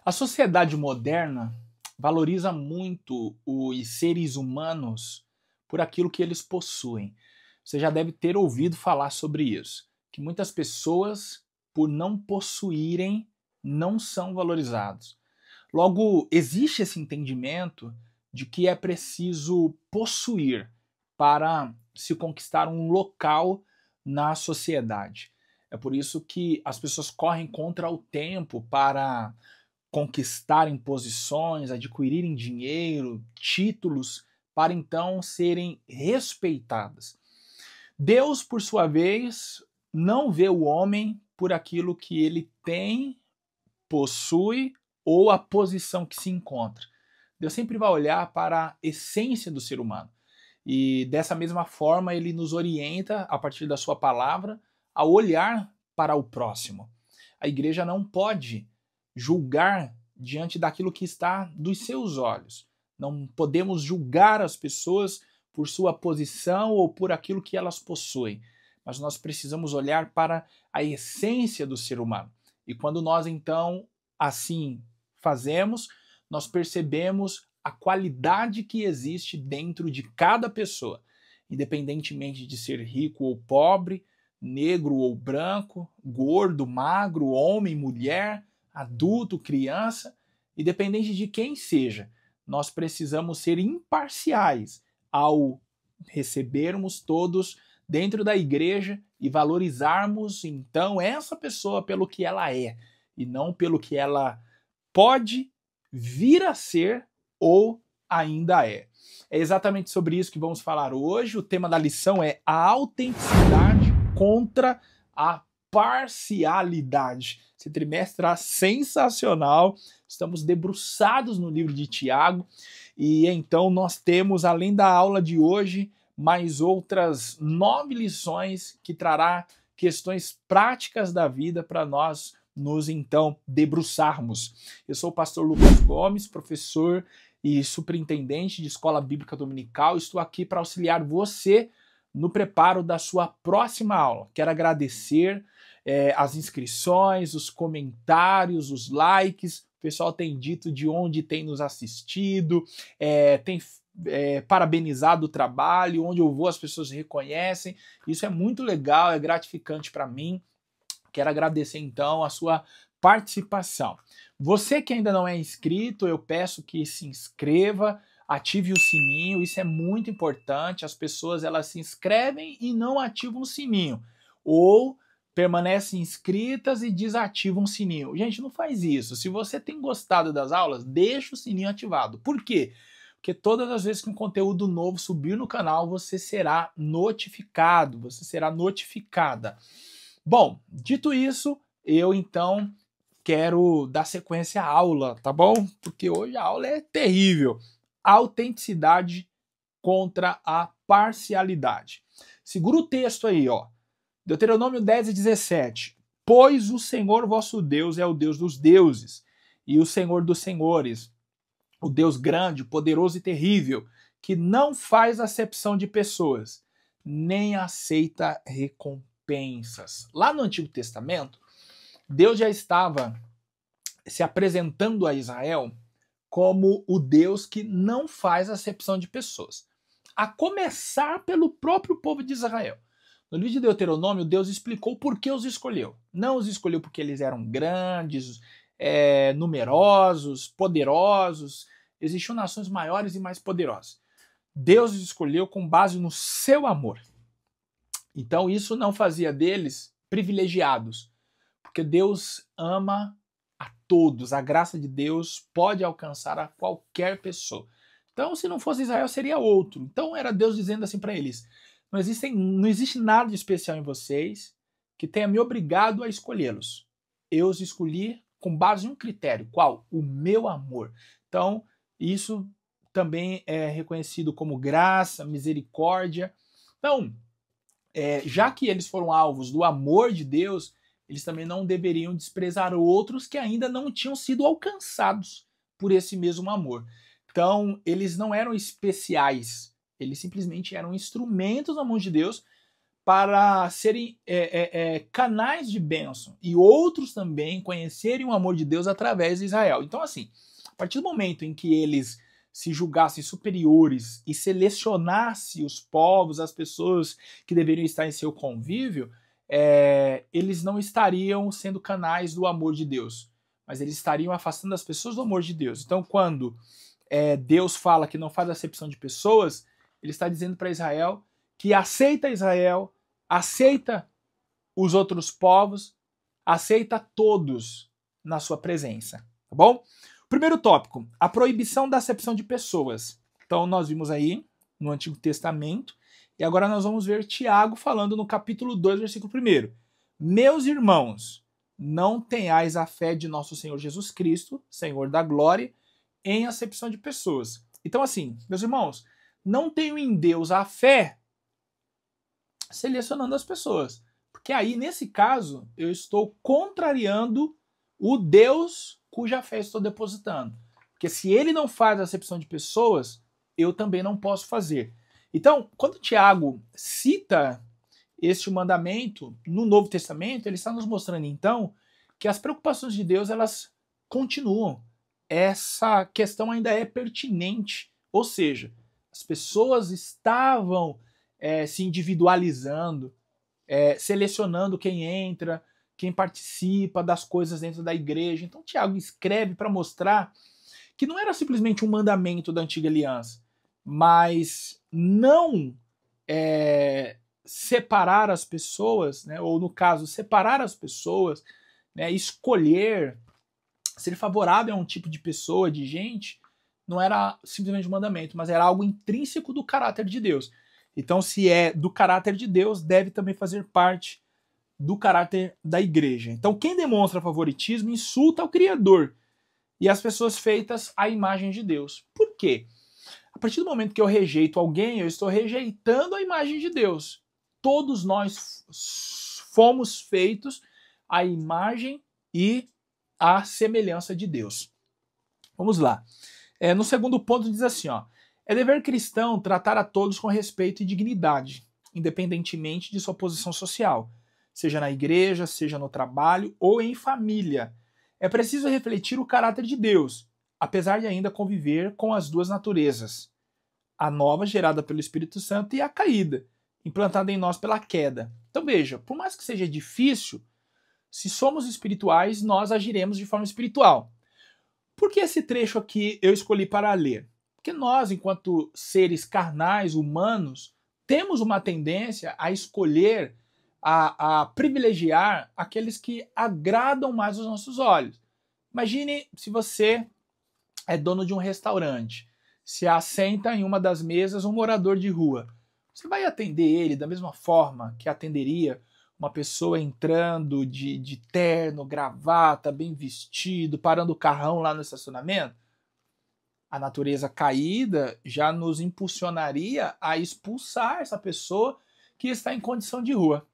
A sociedade moderna valoriza muito os seres humanos por aquilo que eles possuem. Você já deve ter ouvido falar sobre isso, que muitas pessoas, por não possuírem, não são valorizados. Logo, existe esse entendimento de que é preciso possuir para se conquistar um local na sociedade. É por isso que as pessoas correm contra o tempo para conquistarem posições, adquirirem dinheiro, títulos, para então serem respeitadas. Deus, por sua vez, não vê o homem por aquilo que ele tem, possui ou a posição que se encontra. Deus sempre vai olhar para a essência do ser humano. E dessa mesma forma, ele nos orienta, a partir da sua palavra, a olhar para o próximo. A igreja não pode julgar diante daquilo que está dos seus olhos. Não podemos julgar as pessoas por sua posição ou por aquilo que elas possuem, mas nós precisamos olhar para a essência do ser humano. E quando nós então assim fazemos, nós percebemos a qualidade que existe dentro de cada pessoa, independentemente de ser rico ou pobre, negro ou branco, gordo, magro, homem, mulher, adulto, criança, independente de quem seja, nós precisamos ser imparciais ao recebermos todos dentro da igreja e valorizarmos então essa pessoa pelo que ela é e não pelo que ela pode vir a ser ou ainda é. É exatamente sobre isso que vamos falar hoje. O tema da lição é a autenticidade contra a parcialidade. Esse trimestre é sensacional. Estamos debruçados no livro de Tiago e então nós temos, além da aula de hoje, mais outras 9 lições que trará questões práticas da vida para nós nos então debruçarmos. Eu sou o pastor Lucas Gomes, professor e superintendente de Escola Bíblica Dominical. Estou aqui para auxiliar você no preparo da sua próxima aula. Quero agradecer as inscrições, os comentários, os likes. O pessoal tem dito de onde tem nos assistido, tem parabenizado o trabalho, onde eu vou as pessoas reconhecem. Isso é muito legal, é gratificante para mim. Quero agradecer então a sua participação. Você que ainda não é inscrito, eu peço que se inscreva, ative o sininho, isso é muito importante. As pessoas elas se inscrevem e não ativam o sininho, ou permanecem inscritas e desativam o sininho. Gente, não faz isso. Se você tem gostado das aulas, deixa o sininho ativado. Por quê? Porque todas as vezes que um conteúdo novo subir no canal, você será notificado, você será notificada. Bom, dito isso, eu então quero dar sequência à aula, tá bom? Porque hoje a aula é terrível. Autenticidade contra a parcialidade. Segura o texto aí, ó. Deuteronômio 10:17. Pois o Senhor vosso Deus é o Deus dos deuses e o Senhor dos senhores, o Deus grande, poderoso e terrível, que não faz acepção de pessoas, nem aceita recompensas. Lá no Antigo Testamento, Deus já estava se apresentando a Israel como o Deus que não faz acepção de pessoas, a começar pelo próprio povo de Israel. No livro de Deuteronômio, Deus explicou por que os escolheu. Não os escolheu porque eles eram grandes, numerosos, poderosos. Existiam nações maiores e mais poderosas. Deus os escolheu com base no seu amor. Então isso não fazia deles privilegiados, porque Deus ama a todos. A graça de Deus pode alcançar a qualquer pessoa. Então, se não fosse Israel, seria outro. Então era Deus dizendo assim para eles: não existe nada de especial em vocês que tenha me obrigado a escolhê-los. Eu os escolhi com base em um critério. Qual? O meu amor. Então, isso também é reconhecido como graça, misericórdia. Então, já que eles foram alvos do amor de Deus, eles também não deveriam desprezar outros que ainda não tinham sido alcançados por esse mesmo amor. Então, eles não eram especiais, eles simplesmente eram instrumentos na mão de Deus para serem canais de bênção e outros também conhecerem o amor de Deus através de Israel. Então, assim, a partir do momento em que eles se julgassem superiores e selecionassem os povos, as pessoas que deveriam estar em seu convívio, eles não estariam sendo canais do amor de Deus, mas eles estariam afastando as pessoas do amor de Deus. Então, quando Deus fala que não faz acepção de pessoas, ele está dizendo para Israel que aceita Israel, aceita os outros povos, aceita todos na sua presença, tá bom? Primeiro tópico, a proibição da acepção de pessoas. Então nós vimos aí no Antigo Testamento, e agora nós vamos ver Tiago falando no capítulo 2, versículo 1. Meus irmãos, não tenhais a fé de nosso Senhor Jesus Cristo, Senhor da glória, em acepção de pessoas. Então assim, meus irmãos, não tenho em Deus a fé selecionando as pessoas. Porque aí, nesse caso, eu estou contrariando o Deus cuja fé estou depositando. Porque se ele não faz a acepção de pessoas, eu também não posso fazer. Então, quando Tiago cita este mandamento no Novo Testamento, ele está nos mostrando, então, que as preocupações de Deus, elas continuam. Essa questão ainda é pertinente. Ou seja, as pessoas estavam se individualizando, selecionando quem entra, quem participa das coisas dentro da igreja. Então Tiago escreve para mostrar que não era simplesmente um mandamento da antiga aliança, mas não separar as pessoas, né, ou no caso, separar as pessoas, né, escolher, ser favorável a um tipo de pessoa, de gente, não era simplesmente um mandamento, mas era algo intrínseco do caráter de Deus. Então, se é do caráter de Deus, deve também fazer parte do caráter da igreja. Então, quem demonstra favoritismo insulta o Criador e as pessoas feitas à imagem de Deus. Por quê? A partir do momento que eu rejeito alguém, eu estou rejeitando a imagem de Deus. Todos nós fomos feitos à imagem e à semelhança de Deus. Vamos lá. No segundo ponto diz assim, ó, é dever cristão tratar a todos com respeito e dignidade, independentemente de sua posição social, seja na igreja, seja no trabalho ou em família. É preciso refletir o caráter de Deus, apesar de ainda conviver com as duas naturezas, a nova gerada pelo Espírito Santo e a caída, implantada em nós pela queda. Então veja, por mais que seja difícil, se somos espirituais, nós agiremos de forma espiritual. Por que esse trecho aqui eu escolhi para ler? Porque nós, enquanto seres carnais, humanos, temos uma tendência a escolher, a privilegiar aqueles que agradam mais os nossos olhos. Imagine se você é dono de um restaurante, se assenta em uma das mesas um morador de rua. Você vai atender ele da mesma forma que atenderia uma pessoa entrando de terno, gravata, bem vestido, parando o carrão lá no estacionamento? A natureza caída já nos impulsionaria a expulsar essa pessoa que está em condição de rua.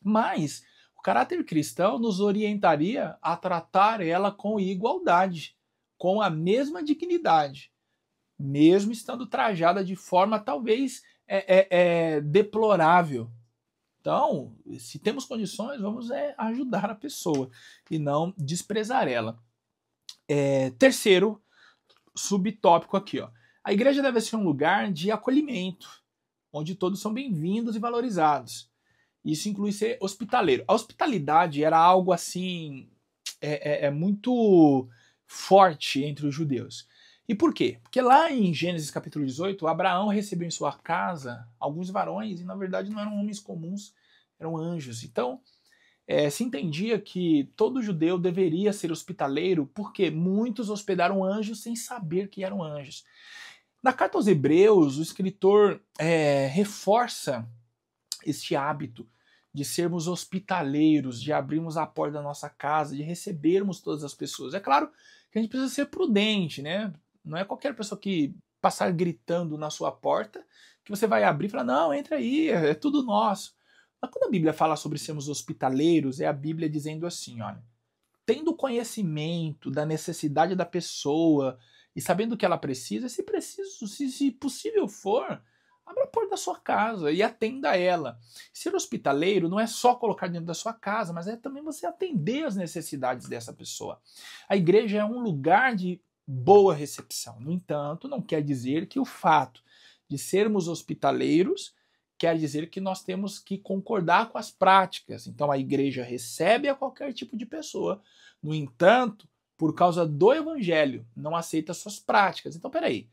Mas o caráter cristão nos orientaria a tratar ela com igualdade, com a mesma dignidade, mesmo estando trajada de forma talvez deplorável. Então, se temos condições, vamos ajudar a pessoa e não desprezar ela. Terceiro subtópico aqui, ó. A igreja deve ser um lugar de acolhimento, onde todos são bem-vindos e valorizados. Isso inclui ser hospitaleiro. A hospitalidade era algo assim muito forte entre os judeus. E por quê? Porque lá em Gênesis capítulo 18, Abraão recebeu em sua casa alguns varões, e na verdade não eram homens comuns, eram anjos. Então, se entendia que todo judeu deveria ser hospitaleiro, porque muitos hospedaram anjos sem saber que eram anjos. Na carta aos Hebreus, o escritor reforça este hábito de sermos hospitaleiros, de abrirmos a porta da nossa casa, de recebermos todas as pessoas. É claro que a gente precisa ser prudente, né? Não é qualquer pessoa que passar gritando na sua porta que você vai abrir e falar, não, entra aí, é tudo nosso. Mas quando a Bíblia fala sobre sermos hospitaleiros, é a Bíblia dizendo assim, olha, tendo conhecimento da necessidade da pessoa e sabendo o que ela precisa, se possível for, abra a porta da sua casa e atenda a ela. Ser hospitaleiro não é só colocar dentro da sua casa, mas é também você atender as necessidades dessa pessoa. A igreja é um lugar de boa recepção. No entanto, não quer dizer que o fato de sermos hospitaleiros quer dizer que nós temos que concordar com as práticas. Então a igreja recebe a qualquer tipo de pessoa. No entanto, por causa do evangelho, não aceita suas práticas. Então, peraí,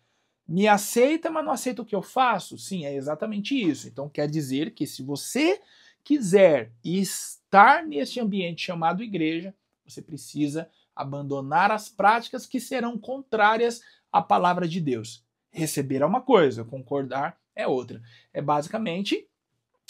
me aceita, mas não aceita o que eu faço? Sim, é exatamente isso. Então quer dizer que se você quiser estar neste ambiente chamado igreja, você precisa abandonar as práticas que serão contrárias à palavra de Deus. Receber é uma coisa, concordar é outra. É basicamente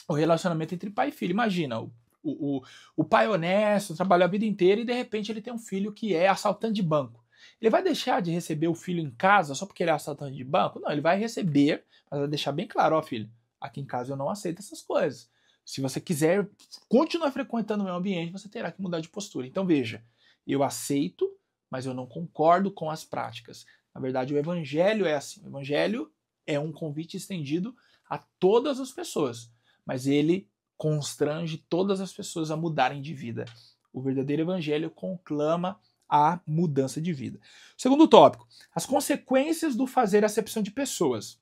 o relacionamento entre pai e filho. Imagina, o pai honesto, trabalhou a vida inteira e de repente ele tem um filho que é assaltante de banco. Ele vai deixar de receber o filho em casa só porque ele é assaltante de banco? Não, ele vai receber, mas vai deixar bem claro, ó filho, aqui em casa eu não aceito essas coisas. Se você quiser continuar frequentando o meu ambiente, você terá que mudar de postura. Então veja, eu aceito, mas eu não concordo com as práticas. Na verdade, o evangelho é assim. O evangelho é um convite estendido a todas as pessoas, mas ele constrange todas as pessoas a mudarem de vida. O verdadeiro evangelho conclama a mudança de vida. Segundo tópico, as consequências do fazer acepção de pessoas.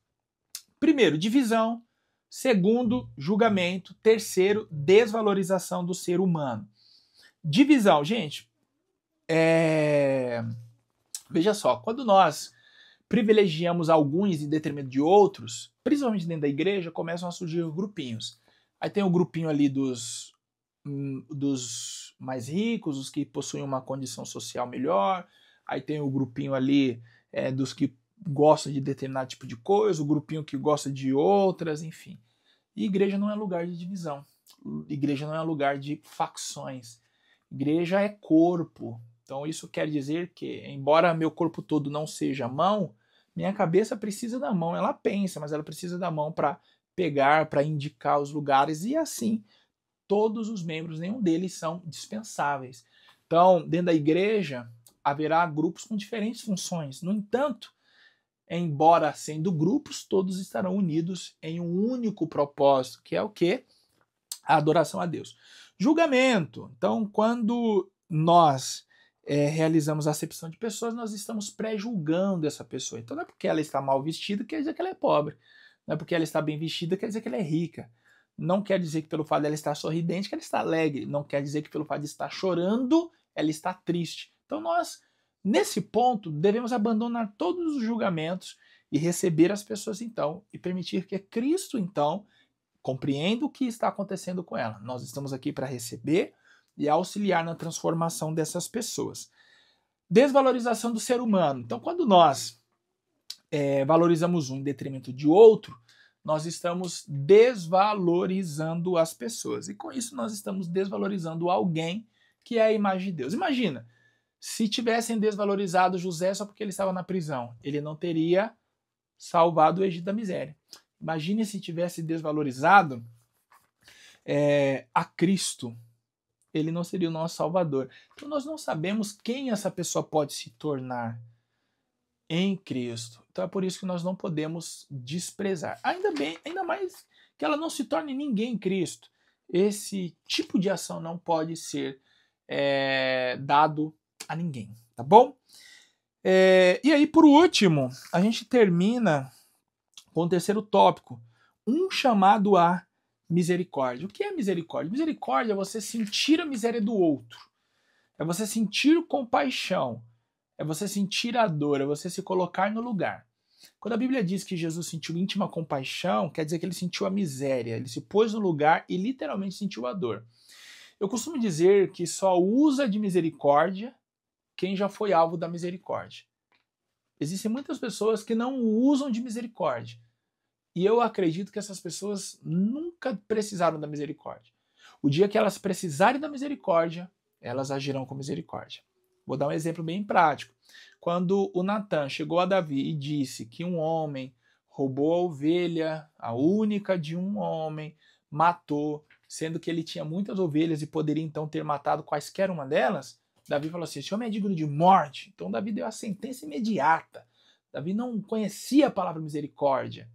Primeiro, divisão. Segundo, julgamento. Terceiro, desvalorização do ser humano. Divisão, gente, veja só, quando nós privilegiamos alguns em detrimento de outros, principalmente dentro da igreja, começam a surgir grupinhos. Aí tem o grupinho ali dos mais ricos, os que possuem uma condição social melhor. Aí tem o grupinho ali dos que gostam de determinado tipo de coisa, o grupinho que gosta de outras, enfim. E igreja não é lugar de divisão. Igreja não é lugar de facções. Igreja é corpo. Então isso quer dizer que, embora meu corpo todo não seja mão, minha cabeça precisa da mão. Ela pensa, mas ela precisa da mão para pegar, para indicar os lugares, e assim todos os membros, nenhum deles são dispensáveis. Então, dentro da igreja, haverá grupos com diferentes funções. No entanto, embora sendo grupos, todos estarão unidos em um único propósito, que é o quê? A adoração a Deus. Julgamento. Então, quando nós realizamos a acepção de pessoas, nós estamos pré-julgando essa pessoa. Então, não é porque ela está mal vestida que quer dizer que ela é pobre. Não é porque ela está bem vestida que quer dizer que ela é rica. Não quer dizer que pelo fato dela estar sorridente que ela está alegre. Não quer dizer que pelo fato de estar chorando ela está triste. Então nós, nesse ponto, devemos abandonar todos os julgamentos e receber as pessoas então e permitir que Cristo então compreenda o que está acontecendo com ela. Nós estamos aqui para receber e auxiliar na transformação dessas pessoas. Desvalorização do ser humano. Então quando nós valorizamos um em detrimento de outro, nós estamos desvalorizando as pessoas. E com isso nós estamos desvalorizando alguém que é a imagem de Deus. Imagina, se tivessem desvalorizado José só porque ele estava na prisão, ele não teria salvado o Egito da miséria. Imagine se tivesse desvalorizado a Cristo, ele não seria o nosso Salvador. Então nós não sabemos quem essa pessoa pode se tornar em Cristo. Então é por isso que nós não podemos desprezar. Ainda mais que ela não se torne ninguém em Cristo. Esse tipo de ação não pode ser dado a ninguém, tá bom? E aí, por último, a gente termina com o terceiro tópico, um chamado à misericórdia. O que é misericórdia? Misericórdia é você sentir a miséria do outro, é você sentir compaixão, é você sentir a dor, é você se colocar no lugar. Quando a Bíblia diz que Jesus sentiu íntima compaixão, quer dizer que ele sentiu a miséria, ele se pôs no lugar e literalmente sentiu a dor. Eu costumo dizer que só usa de misericórdia quem já foi alvo da misericórdia. Existem muitas pessoas que não usam de misericórdia. E eu acredito que essas pessoas nunca precisaram da misericórdia. O dia que elas precisarem da misericórdia, elas agirão com misericórdia. Vou dar um exemplo bem prático. Quando o Natan chegou a Davi e disse que um homem roubou a ovelha, a única de um homem, matou, sendo que ele tinha muitas ovelhas e poderia então ter matado quaisquer uma delas, Davi falou assim, esse homem é digno de morte. Então Davi deu a sentença imediata. Davi não conhecia a palavra misericórdia.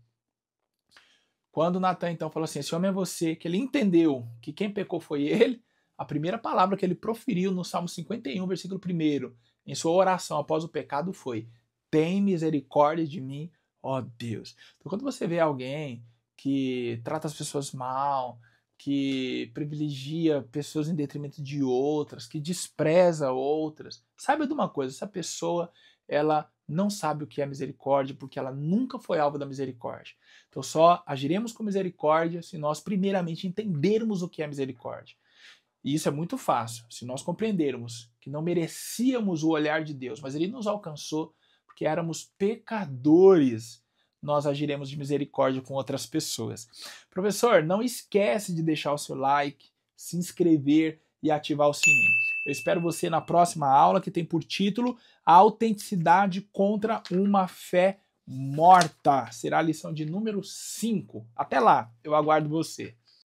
Quando Natan então falou assim, esse homem é você, que ele entendeu que quem pecou foi ele, a primeira palavra que ele proferiu no Salmo 51, versículo 1, em sua oração após o pecado foi: tem misericórdia de mim, ó Deus. Então quando você vê alguém que trata as pessoas mal, que privilegia pessoas em detrimento de outras, que despreza outras, saiba de uma coisa, essa pessoa, ela não sabe o que é misericórdia, porque ela nunca foi alvo da misericórdia. Então só agiremos com misericórdia se nós primeiramente entendermos o que é misericórdia. E isso é muito fácil, se nós compreendermos que não merecíamos o olhar de Deus, mas Ele nos alcançou porque éramos pecadores, nós agiremos de misericórdia com outras pessoas. Professor, não esquece de deixar o seu like, se inscrever e ativar o sininho. Eu espero você na próxima aula, que tem por título A Autenticidade contra uma Fé Morta. Será a lição de número 5. Até lá, eu aguardo você.